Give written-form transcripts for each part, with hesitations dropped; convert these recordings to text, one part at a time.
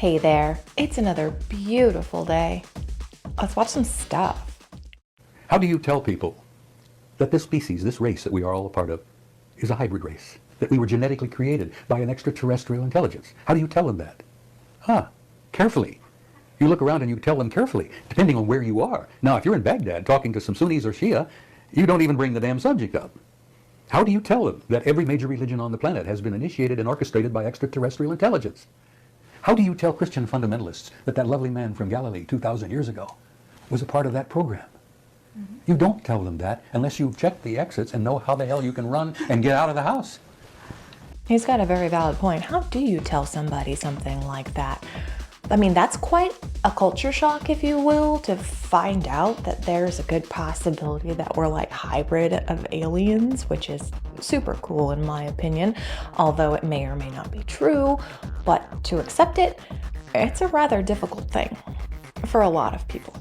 Hey there, it's another beautiful day. Let's watch some stuff. How do you tell people that this species, this race that we are all a part of, is a hybrid race? That we were genetically created by an extraterrestrial intelligence? How do you tell them that? Carefully. You look around and you tell them carefully, depending on where you are. Now, if you're in Baghdad talking to some Sunnis or Shia, you don't even bring the damn subject up. How do you tell them that every major religion on the planet has been initiated and orchestrated by extraterrestrial intelligence? How do you tell Christian fundamentalists that that lovely man from Galilee 2,000 years ago was a part of that program? You don't tell them that unless you've checked the exits and know how the hell you can run and get out of the house. He's got a very valid point. How do you tell somebody something like that? I mean, that's quite a culture shock, if you will, to find out that there's a good possibility that we're like hybrid of aliens, which is super cool in my opinion, although it may or may not be true. But to accept it, it's a rather difficult thing for a lot of people.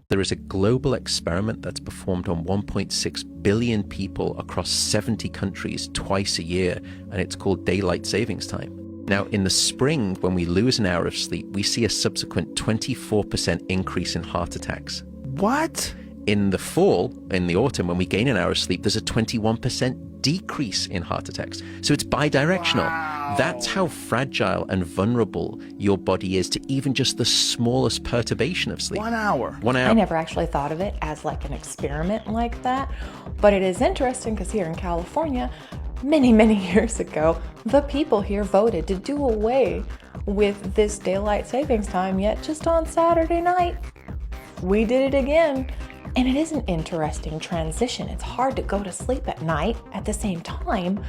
There is a global experiment that's performed on 1.6 billion people across 70 countries twice a year, and it's called daylight savings time. Now, in the spring, when we lose an hour of sleep, we see a subsequent 24% increase in heart attacks. What? In the fall, in the autumn, when we gain an hour of sleep, there's a 21% decrease in heart attacks. So it's bidirectional. Wow. That's how fragile and vulnerable your body is to even just the smallest perturbation of sleep. 1 hour. 1 hour. I never actually thought of it as like an experiment like that, but it is interesting because here in California, many years ago, the people here voted to do away with this daylight savings time, yet just on Saturday night, we did it again. And it is an interesting transition. It's hard to go to sleep at night at the same time,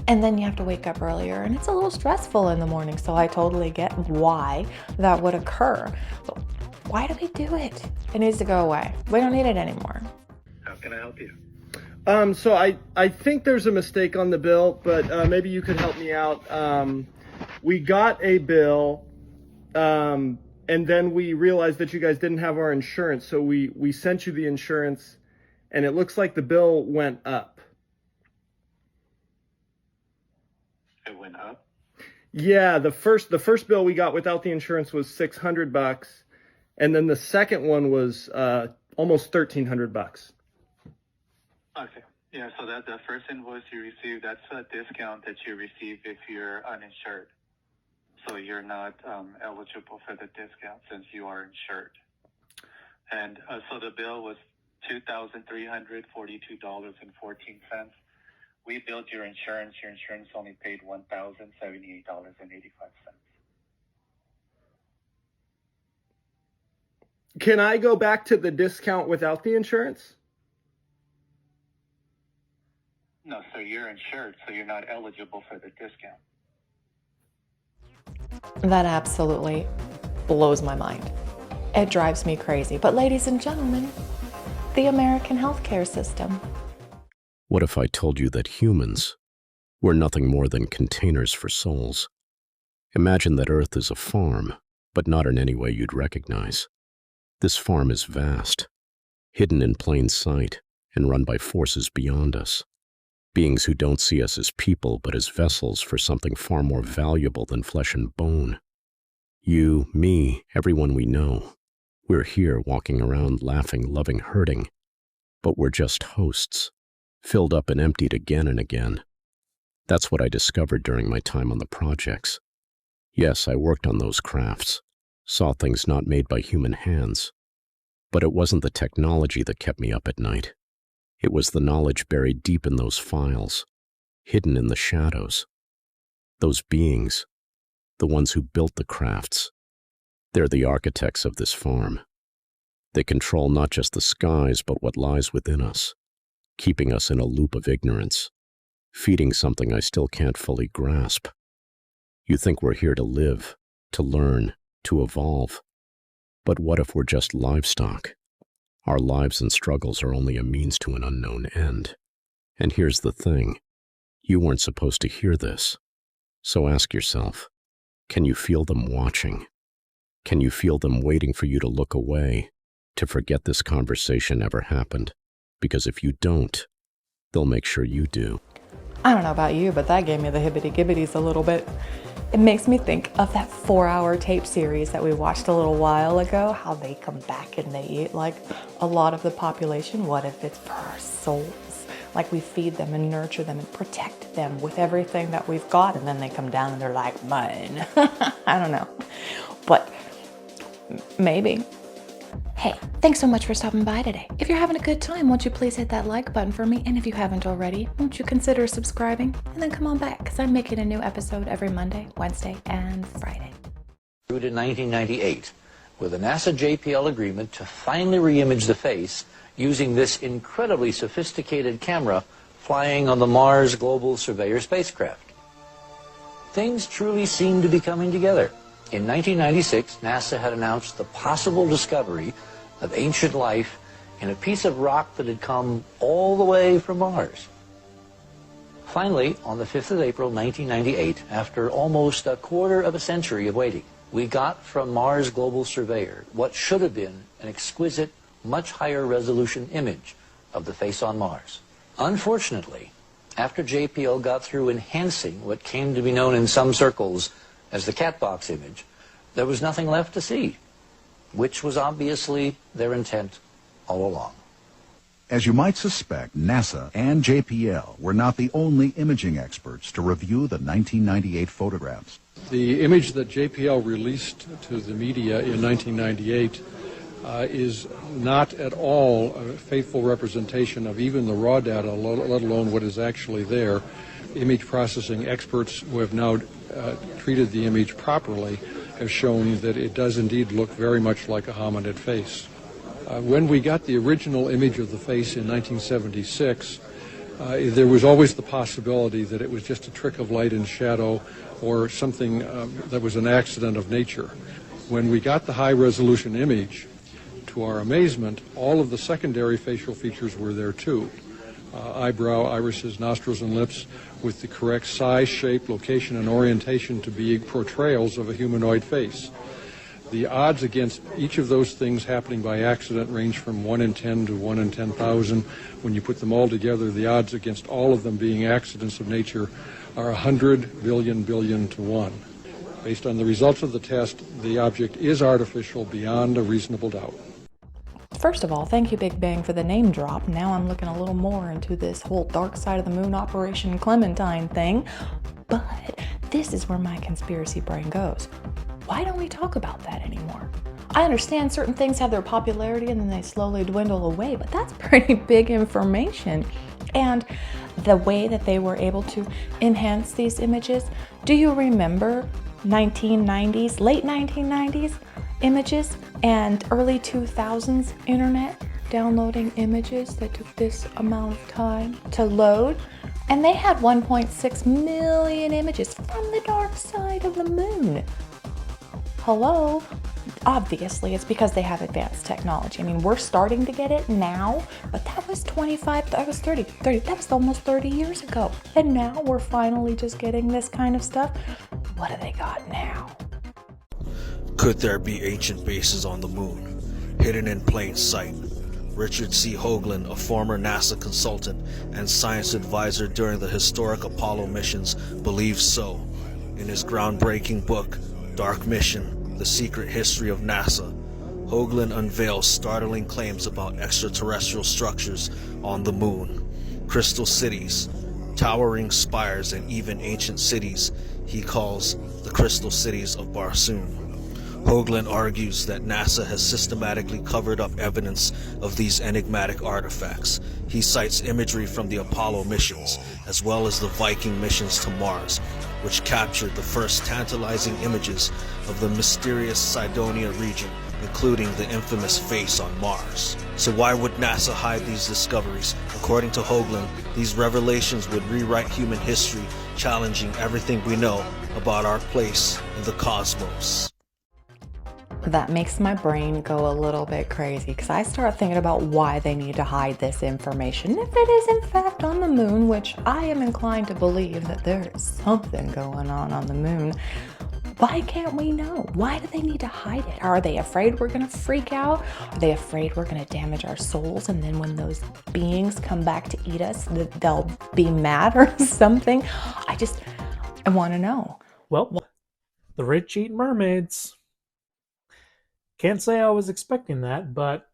and then you have to wake up earlier, and it's a little stressful in the morning. So I totally get why that would occur. But why do we do it? It needs to go away. We don't need it anymore. How can I help you? So I think there's a mistake on the bill, but maybe you could help me out. We got a bill, and then we realized that you guys didn't have our insurance, so we sent you the insurance, and it looks like the bill went up. It went up? Yeah, the first bill we got without the insurance was $600, and then the second one was almost $1,300. Okay. Yeah, so that the first invoice you received, that's a discount that you receive if you're uninsured. So you're not eligible for the discount since you are insured. And so the bill was $2,342.14. We billed your insurance. Your insurance only paid $1,078.85. Can I go back to the discount without the insurance? No, so you're insured, so you're not eligible for the discount. That absolutely blows my mind. It drives me crazy. But ladies and gentlemen, the American healthcare system. What if I told you that humans were nothing more than containers for souls? Imagine that Earth is a farm, but not in any way you'd recognize. This farm is vast, hidden in plain sight, and run by forces beyond us. Beings who don't see us as people, but as vessels for something far more valuable than flesh and bone. You, me, everyone we know. We're here walking around laughing, loving, hurting. But we're just hosts, filled up and emptied again and again. That's what I discovered during my time on the projects. Yes, I worked on those crafts, saw things not made by human hands. But it wasn't the technology that kept me up at night. It was the knowledge buried deep in those files, hidden in the shadows. Those beings, the ones who built the crafts, they're the architects of this farm. They control not just the skies, but what lies within us, keeping us in a loop of ignorance, feeding something I still can't fully grasp. You think we're here to live, to learn, to evolve. But what if we're just livestock? Our lives and struggles are only a means to an unknown end. And here's the thing. You weren't supposed to hear this. So ask yourself, can you feel them watching? Can you feel them waiting for you to look away, to forget this conversation ever happened? Because if you don't, they'll make sure you do. I don't know about you, but that gave me the hibbity-gibbities a little bit. It makes me think of that 4-hour tape series that we watched a little while ago, how they come back and they eat like a lot of the population. What if it's for our souls? Like we feed them and nurture them and protect them with everything that we've got, and then they come down and they're like, mine. I don't know. But maybe. Hey, thanks so much for stopping by today. If you're having a good time, won't you please hit that like button for me? And if you haven't already, won't you consider subscribing? And then come on back, because I'm making a new episode every Monday, Wednesday, and Friday. In 1998, with a NASA JPL agreement to finally reimage the face using this incredibly sophisticated camera flying on the Mars Global Surveyor spacecraft. Things truly seem to be coming together. In 1996, NASA had announced the possible discovery of ancient life in a piece of rock that had come all the way from Mars. Finally, on the 5th of April, 1998, after almost a quarter of a century of waiting, we got from Mars Global Surveyor what should have been an exquisite, much higher resolution image of the face on Mars. Unfortunately, after JPL got through enhancing what came to be known in some circles as the cat box image, there was nothing left to see, which was obviously their intent all along. As you might suspect, NASA and JPL were not the only imaging experts to review the 1998 photographs. The image that JPL released to the media in 1998 is not at all a faithful representation of even the raw data, let alone what is actually there. Image processing experts who have now treated the image properly have shown that it does indeed look very much like a hominid face. When we got the original image of the face in 1976, there was always the possibility that it was just a trick of light and shadow or something that was an accident of nature. When we got the high-resolution image, to our amazement, all of the secondary facial features were there too. Eyebrow, irises, nostrils, and lips with the correct size, shape, location, and orientation to be portrayals of a humanoid face. The odds against each of those things happening by accident range from 1 in 10 to 1 in 10,000. When you put them all together, the odds against all of them being accidents of nature are 100 billion to 1. Based on the results of the test, the object is artificial beyond a reasonable doubt. First of all, thank you, Big Bang, for the name drop. Now I'm looking a little more into this whole dark side of the moon Operation Clementine thing. But this is where my conspiracy brain goes. Why don't we talk about that anymore? I understand certain things have their popularity and then they slowly dwindle away, but that's pretty big information. And the way that they were able to enhance these images, do you remember 1990s, late 1990s images and early 2000s internet downloading images that took this amount of time to load? And they had 1.6 million images from the dark side of the moon. Hello? Obviously, it's because they have advanced technology. I mean, we're starting to get it now, but that was 30, that was almost 30 years ago. And now we're finally just getting this kind of stuff. What do they got now? Could there be ancient bases on the moon, hidden in plain sight? Richard C. Hoagland, a former NASA consultant and science advisor during the historic Apollo missions, believes so. In his groundbreaking book, Dark Mission: The Secret History of NASA, Hoagland unveils startling claims about extraterrestrial structures on the moon. Crystal cities, towering spires, and even ancient cities he calls the Crystal Cities of Barsoom. Hoagland argues that NASA has systematically covered up evidence of these enigmatic artifacts. He cites imagery from the Apollo missions, as well as the Viking missions to Mars, which captured the first tantalizing images of the mysterious Cydonia region, including the infamous face on Mars. So why would NASA hide these discoveries? According to Hoagland, these revelations would rewrite human history, challenging everything we know about our place in the cosmos. That makes my brain go a little bit crazy because I start thinking about why they need to hide this information. If it is in fact on the moon, which I am inclined to believe that there is something going on the moon, why can't we know? Why do they need to hide it? Are they afraid we're going to freak out? Are they afraid we're going to damage our souls? And then when those beings come back to eat us, they'll be mad or something? I want to know. Well, The rich eat mermaids. Can't say I was expecting that, but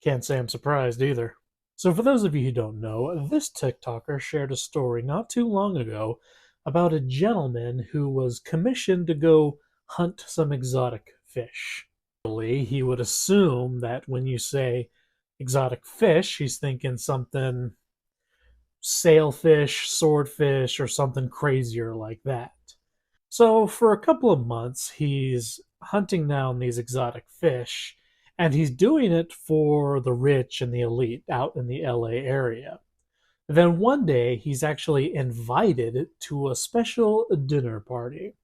can't say I'm surprised either. So, for those of you who don't know, this TikToker shared a story not too long ago about a gentleman who was commissioned to go hunt some exotic fish. He would assume that when you say exotic fish, he's thinking something sailfish, swordfish, or something crazier like that. So, for a couple of months, he's hunting down these exotic fish, and he's doing it for the rich and the elite out in the LA area. Then one day, he's actually invited to a special dinner party.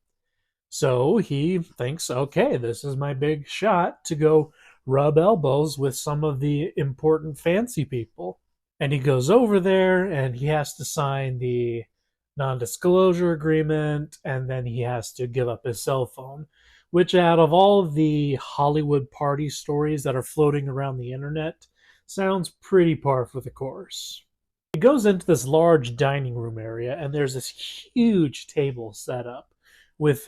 So he thinks, okay, this is my big shot to go rub elbows with some of the important fancy people. And he goes over there and he has to sign the non disclosure agreement, and then he has to give up his cell phone, which, out of all of the Hollywood party stories that are floating around the internet, sounds pretty par for the course. He goes into this large dining room area, and there's this huge table set up with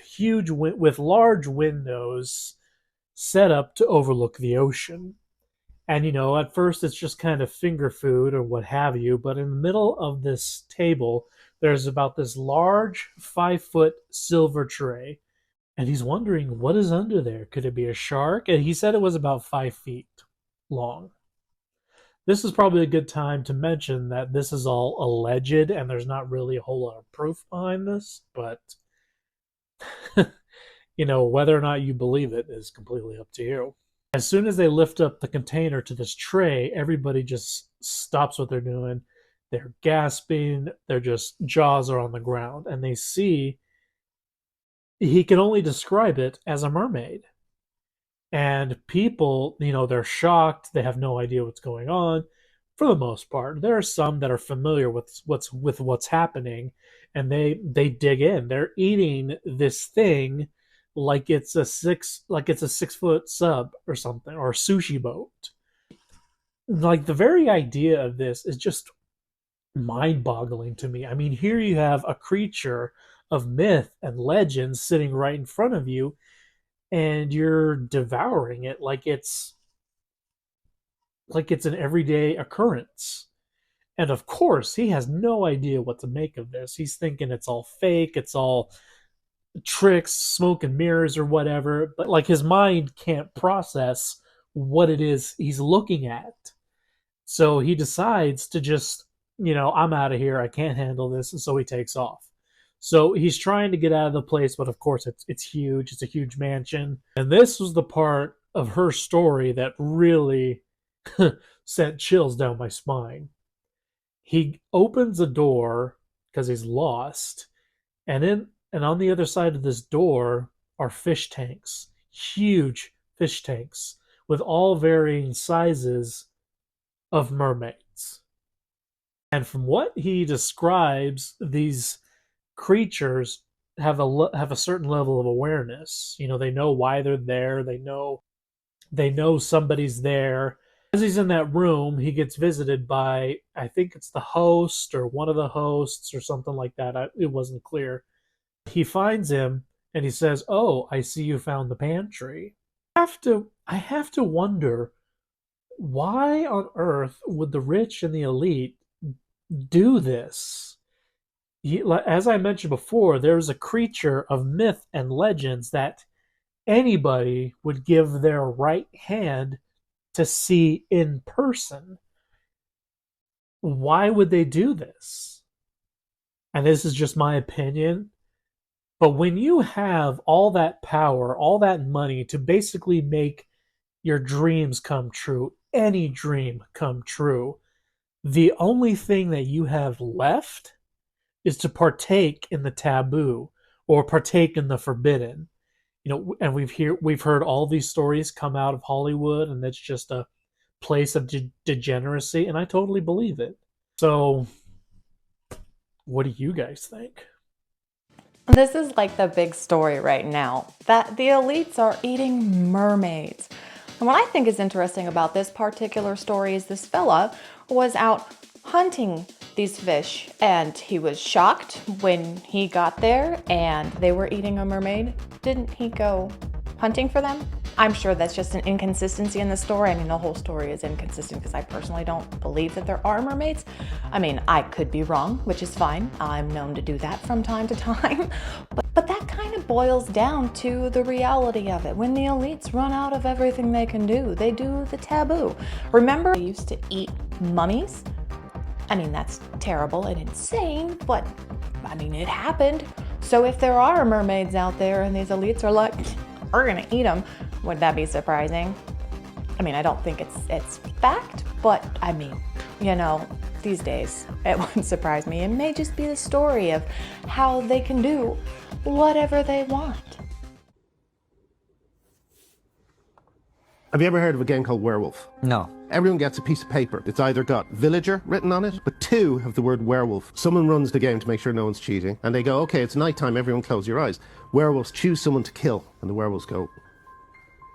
large windows set up to overlook the ocean. And at first it's just kind of finger food or what have you, but in the middle of this table, there's about this large 5-foot silver tray. And he's wondering what is under there. Could it be a shark? And he said it was about 5 feet long. This is probably a good time to mention that this is all alleged and there's not really a whole lot of proof behind this, but whether or not you believe it is completely up to you. As soon as they lift up the container to this tray, everybody just stops what they're doing. They're gasping, their just jaws are on the ground, and they see he can only describe it as a mermaid. And people, they're shocked, they have no idea what's going on. For the most part, there are some that are familiar with what's happening, and they dig in. They're eating this thing like it's a 6-foot sub or something, or a sushi boat. Like, the very idea of this is just mind-boggling to me. I mean, here you have a creature of myth and legend sitting right in front of you, and you're devouring it like it's an everyday occurrence. And of course, he has no idea what to make of this. He's thinking it's all fake, it's all tricks, smoke and mirrors or whatever, but like his mind can't process what it is he's looking at. So he decides to just, I'm out of here, I can't handle this, and so he takes off. So he's trying to get out of the place, but of course it's huge, it's a huge mansion. And this was the part of her story that really sent chills down my spine. He opens a door because he's lost, and on the other side of this door are fish tanks, huge fish tanks with all varying sizes of mermaids. And from what he describes, these creatures have a certain level of awareness. They know why they're there. They know somebody's there. As he's in that room, he gets visited by, I think it's the host or one of the hosts or something like that. It wasn't clear. He finds him and he says, "Oh, I see you found the pantry." I have to wonder, why on earth would the rich and the elite do this? As I mentioned before, there's a creature of myth and legends that anybody would give their right hand to see in person. Why would they do this? And this is just my opinion, but when you have all that power, all that money to basically make your dreams come true, any dream come true, the only thing that you have left is to partake in the taboo or partake in the forbidden. And we've heard all these stories come out of Hollywood, and it's just a place of degeneracy, and I totally believe it. So, what do you guys think? This is like the big story right now, that the elites are eating mermaids. And what I think is interesting about this particular story is this fella was out hunting these fish, and he was shocked when he got there and they were eating a mermaid. Didn't he go hunting for them? I'm sure that's just an inconsistency in the story. I mean, the whole story is inconsistent because I personally don't believe that there are mermaids. I mean, I could be wrong, which is fine. I'm known to do that from time to time. But that kind of boils down to the reality of it. When the elites run out of everything they can do, they do the taboo. Remember, they used to eat mummies? I mean, that's terrible and insane, but I mean, it happened. So if there are mermaids out there and these elites are like, we're gonna eat them, would that be surprising? I mean, I don't think it's fact, but I mean, you know, these days it wouldn't surprise me. It may just be the story of how they can do whatever they want. Have you ever heard of a game called Werewolf? No. Everyone gets a piece of paper. It's either got villager written on it, but 2 have the word werewolf. Someone runs the game to make sure no one's cheating, and they go, okay, it's nighttime, everyone close your eyes. Werewolves choose someone to kill, and the werewolves go,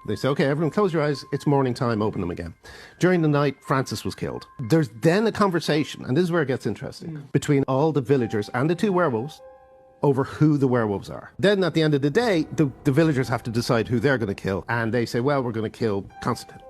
they say, okay, everyone close your eyes, it's morning time, open them again. During the night, Francis was killed. There's then a conversation, and this is where it gets interesting, between all the villagers and the 2 werewolves over who the werewolves are. Then at the end of the day, the villagers have to decide who they're going to kill, and they say, well, we're going to kill Constantine.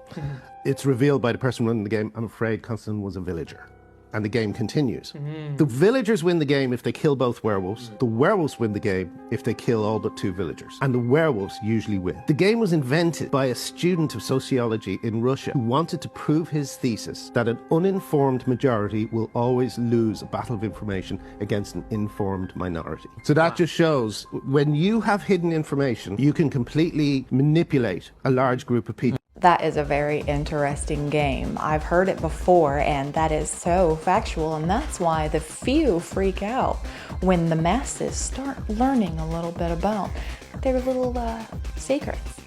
It's revealed by the person running the game, I'm afraid Constantine was a villager. And the game continues. The villagers win the game if they kill both werewolves. The werewolves win the game if they kill all but 2 villagers. And the werewolves usually win. The game was invented by a student of sociology in Russia who wanted to prove his thesis that an uninformed majority will always lose a battle of information against an informed minority. So that just shows when you have hidden information, you can completely manipulate a large group of people. That is a very interesting game. I've heard it before, and that is so factual, and that's why the few freak out when the masses start learning a little bit about their little secrets.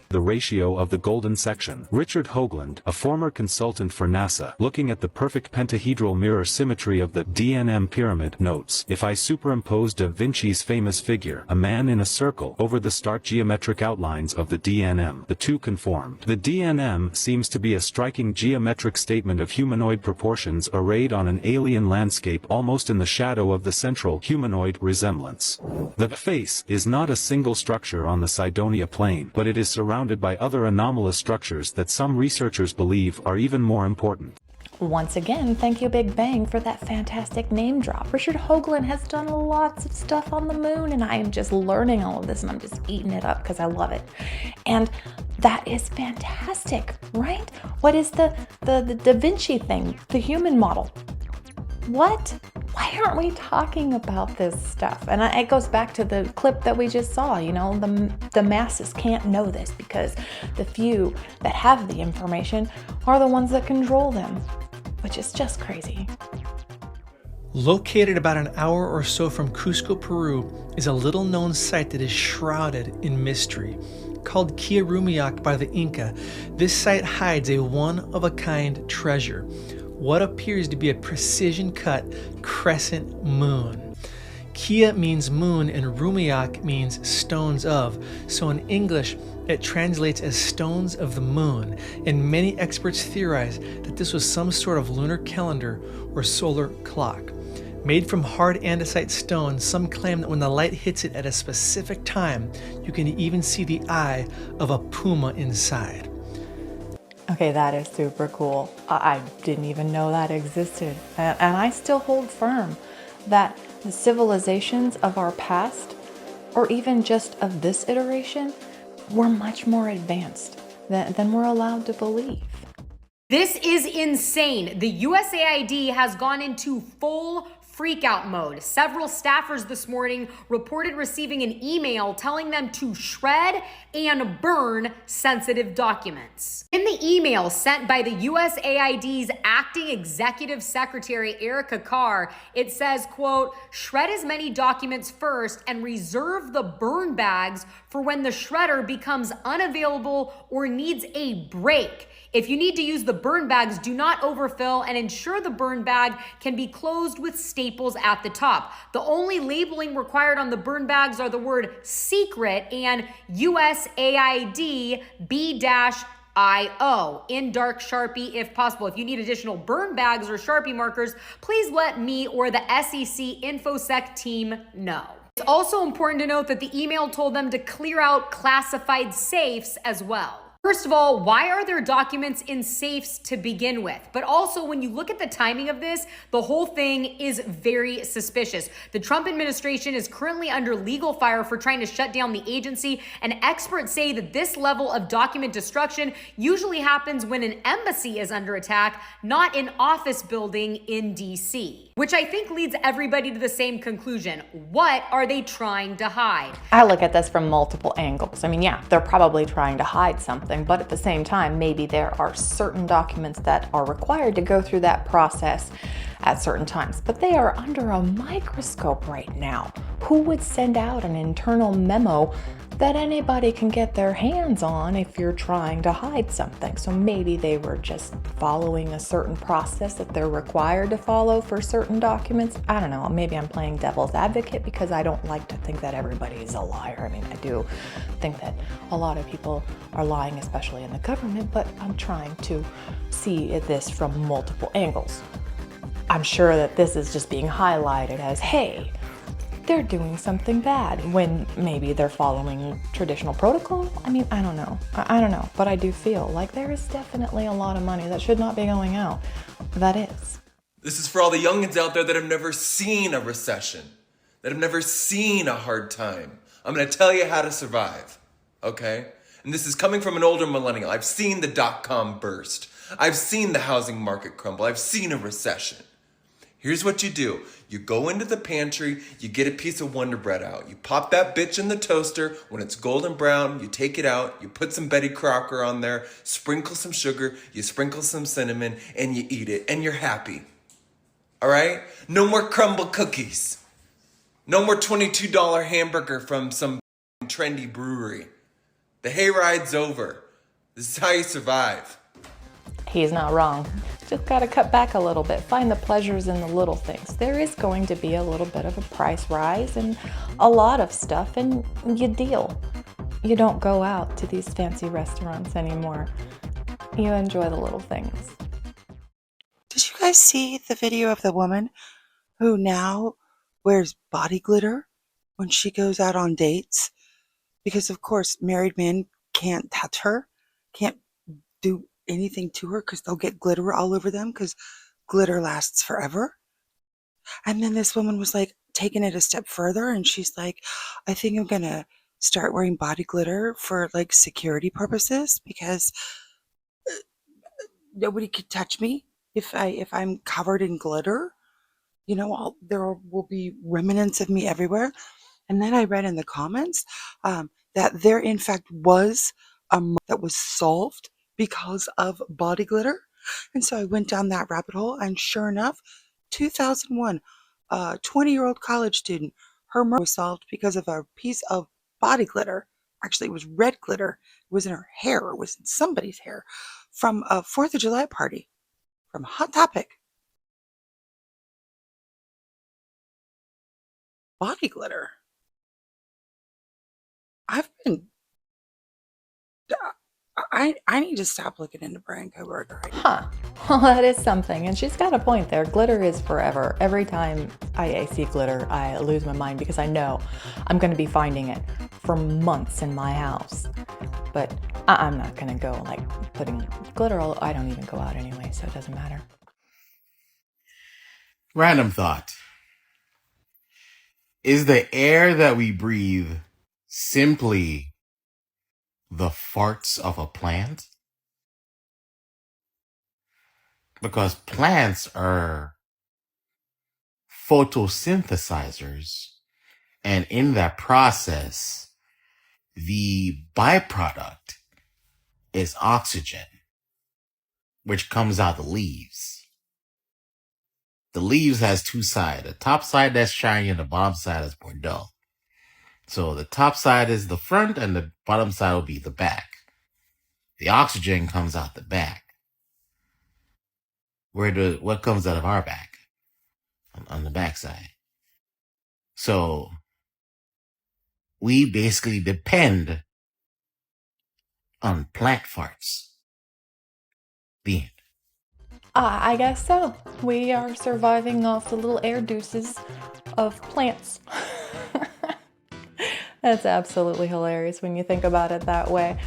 The ratio of the golden section. Richard Hoagland, a former consultant for NASA, looking at the perfect pentahedral mirror symmetry of the DNM pyramid, notes, if I superimpose Da Vinci's famous figure, a man in a circle, over the stark geometric outlines of the DNM, the two conformed. The DNM seems to be a striking geometric statement of humanoid proportions arrayed on an alien landscape almost in the shadow of the central humanoid resemblance. The face is not a single structure on the Cydonia plane, but it is surrounded by other anomalous structures that some researchers believe are even more important. Once again, thank you Big Bang for that fantastic name drop. Richard Hoagland has done lots of stuff on the moon, and I am just learning all of this, and I'm just eating it up because I love it. And that is fantastic, right? What is the Da Vinci thing, the human model? What? Why aren't we talking about this stuff? And it goes back to the clip that we just saw, you know, the masses can't know this because the few that have the information are the ones that control them, which is just crazy. Located about an hour or so from Cusco, Peru, is a little-known site that is shrouded in mystery. Called Quirumiac by the Inca, this site hides a one-of-a-kind treasure. What appears to be a precision-cut crescent moon. Kia means moon and Rumiak means stones of, so in English it translates as stones of the moon, and many experts theorize that this was some sort of lunar calendar or solar clock. Made from hard andesite stone, some claim that when the light hits it at a specific time, you can even see the eye of a puma inside. Okay, that is super cool. I didn't even know that existed. And I still hold firm that the civilizations of our past, or even just of this iteration, were much more advanced than we're allowed to believe. This is insane. The USAID has gone into full freakout mode. Several staffers this morning reported receiving an email telling them to shred and burn sensitive documents. In the email sent by the USAID's acting executive secretary, Erica Carr, it says, quote, shred as many documents first and reserve the burn bags for when the shredder becomes unavailable or needs a break. If you need to use the burn bags, do not overfill and ensure the burn bag can be closed with staples at the top. The only labeling required on the burn bags are the word secret and USAID in dark Sharpie if possible. If you need additional burn bags or Sharpie markers, please let me or the SEC InfoSec team know. It's also important to note that the email told them to clear out classified safes as well. First of all, why are there documents in safes to begin with? But also, when you look at the timing of this, the whole thing is very suspicious. The Trump administration is currently under legal fire for trying to shut down the agency, and experts say that this level of document destruction usually happens when an embassy is under attack, not an office building in DC. Which I think leads everybody to the same conclusion. What are they trying to hide? I look at this from multiple angles. I mean, yeah, they're probably trying to hide something, but at the same time, maybe there are certain documents that are required to go through that process at certain times, but they are under a microscope right now. Who would send out an internal memo that anybody can get their hands on if you're trying to hide something? So maybe they were just following a certain process that they're required to follow for certain documents. I don't know, maybe I'm playing devil's advocate because I don't like to think that everybody is a liar. I mean, I do think that a lot of people are lying, especially in the government, but I'm trying to see this from multiple angles. I'm sure that this is just being highlighted as, hey, they're doing something bad, when maybe they're following traditional protocol. I mean, I don't know. I don't know, but I do feel like there is definitely a lot of money that should not be going out. That is. This is for all the youngins out there that have never seen a recession, that have never seen a hard time. I'm gonna tell you how to survive, okay? And this is coming from an older millennial. I've seen the dot-com burst. I've seen the housing market crumble. I've seen a recession. Here's what you do. You go into the pantry, you get a piece of Wonder Bread out. You pop that bitch in the toaster. When it's golden brown, you take it out, you put some Betty Crocker on there, sprinkle some sugar, you sprinkle some cinnamon, and you eat it, and you're happy. All right? No more crumble cookies. No more $22 hamburger from some trendy brewery. The hayride's over. This is how you survive. He's not wrong. Just gotta cut back a little bit. Find the pleasures in the little things. There is going to be a little bit of a price rise and a lot of stuff, and you deal. You don't go out to these fancy restaurants anymore. You enjoy the little things. Did you guys see the video of the woman who now wears body glitter when she goes out on dates? Because, of course, married men can't touch her, can't do anything to her because they'll get glitter all over them because glitter lasts forever. And then this woman was like taking it a step further, and she's like, I think I'm gonna start wearing body glitter for like security purposes because nobody could touch me if I'm covered in glitter. You know, there will be remnants of me everywhere. And then I read in the comments that there in fact was a murder that was solved because of body glitter. And so I went down that rabbit hole, and sure enough, 2001, a 20-year-old college student, her murder was solved because of a piece of body glitter. Actually, it was red glitter. It was in her hair. It was in somebody's hair from a 4th of July party from Hot Topic. Body glitter. I need to stop looking into Brian Coburger. Huh. Well, that is something. And she's got a point there. Glitter is forever. Every time I see glitter, I lose my mind because I know I'm going to be finding it for months in my house. But I'm not going to go like putting glitter all. I don't even go out anyway, so it doesn't matter. Random thought. Is the air that we breathe simply the farts of a plant? Because plants are photosynthesizers, and in that process, the byproduct is oxygen, which comes out the leaves. The leaves has two sides. The top side that's shiny and the bottom side is more dull. So the top side is the front and the bottom side will be the back. The oxygen comes out the back. What comes out of our back? On the back side. So we basically depend on plant farts. The end. I guess so. We are surviving off the little air deuces of plants. That's absolutely hilarious when you think about it that way.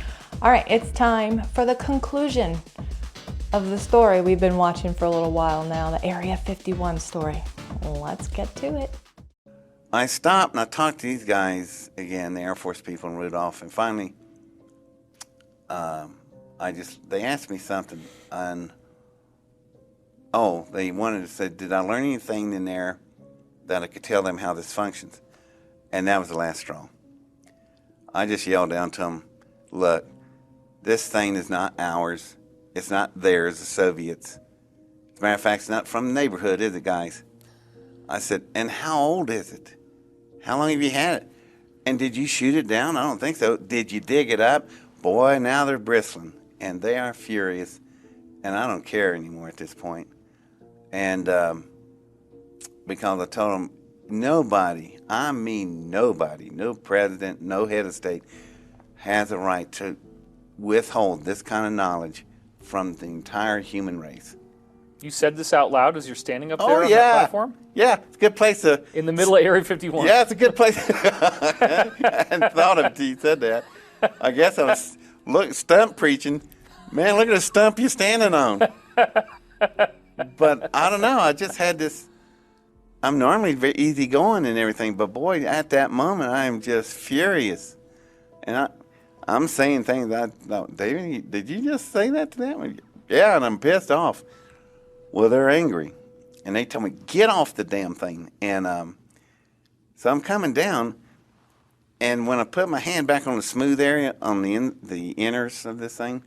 All right, it's time for the conclusion of the story we've been watching for a little while now, the Area 51 story. Let's get to it. I stopped and I talked to these guys again, the Air Force people in Rudolph, and finally, they asked me something, and they wanted to say, did I learn anything in there that I could tell them how this functions? And that was the last straw. I just yelled down to them, look, this thing is not ours. It's not theirs, the Soviets. As a matter of fact, it's not from the neighborhood, is it, guys? I said, and how old is it? How long have you had it? And did you shoot it down? I don't think so. Did you dig it up? Boy, now they're bristling, and they are furious, and I don't care anymore at this point. And because I told them, nobody, I mean nobody, no president, no head of state, has a right to withhold this kind of knowledge from the entire human race. You said this out loud as you're standing up there on that platform? Yeah, it's a good place to... In the middle of Area 51. Yeah, it's a good place. I hadn't thought of it until you said that. I guess I was stump preaching. Man, look at the stump you're standing on. But I don't know, I just had this... I'm normally very easygoing and everything, but boy, at that moment, I am just furious. And I'm saying things I thought, David, did you just say that to them? Yeah, and I'm pissed off. Well, they're angry. And they tell me, get off the damn thing. And so I'm coming down, and when I put my hand back on the smooth area, on the inners of this thing,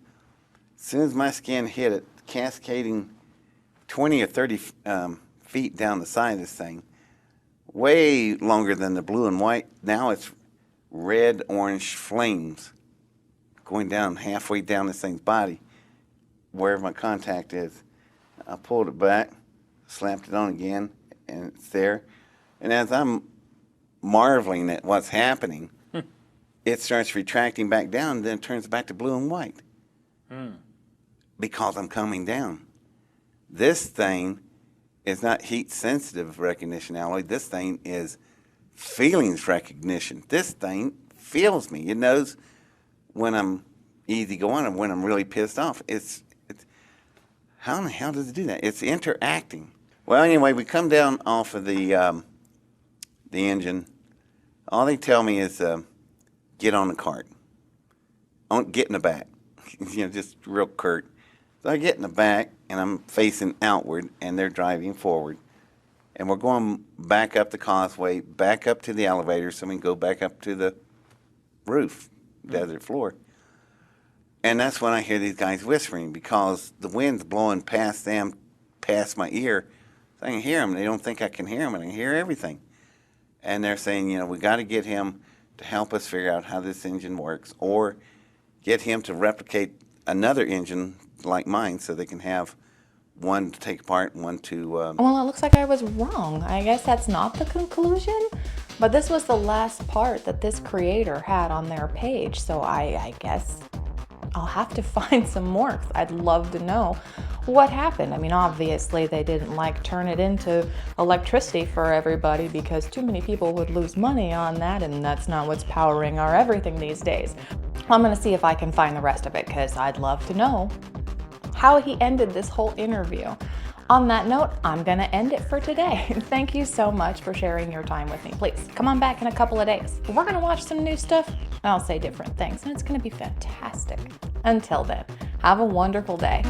as soon as my skin hit it, cascading 20 or 30 feet down the side of this thing, way longer than the blue and white. Now it's red, orange flames going down halfway down this thing's body, wherever my contact is. I pulled it back, slapped it on again, and it's there. And as I'm marveling at what's happening, it starts retracting back down, and then it turns back to blue and white. Because I'm coming down. This thing is not heat-sensitive recognition alloy. This thing is feelings recognition. This thing feels me. It knows when I'm easygoing and when I'm really pissed off. How in the hell does it do that? It's interacting. Well, anyway, we come down off of the engine. All they tell me is get on the cart. Get in the back. Just real curt. So I get in the back, and I'm facing outward, and they're driving forward. And we're going back up the causeway, back up to the elevator, so we can go back up to the roof, desert floor. And that's when I hear these guys whispering, because the wind's blowing past them, past my ear. So I can hear them. They don't think I can hear them, and I can hear everything. And they're saying, we got to get him to help us figure out how this engine works, or get him to replicate another engine like mine so they can have one to take apart and one to... Well, it looks like I was wrong. I guess that's not the conclusion, but this was the last part that this creator had on their page, so I guess I'll have to find some more, 'cause I'd love to know what happened. I mean, obviously they didn't turn it into electricity for everybody, because too many people would lose money on that, and that's not what's powering our everything these days. I'm gonna see if I can find the rest of it, because I'd love to know how he ended this whole interview. On that note, I'm gonna end it for today. Thank you so much for sharing your time with me. Please come on back in a couple of days. We're gonna watch some new stuff. I'll say different things, and it's gonna be fantastic. Until then, have a wonderful day.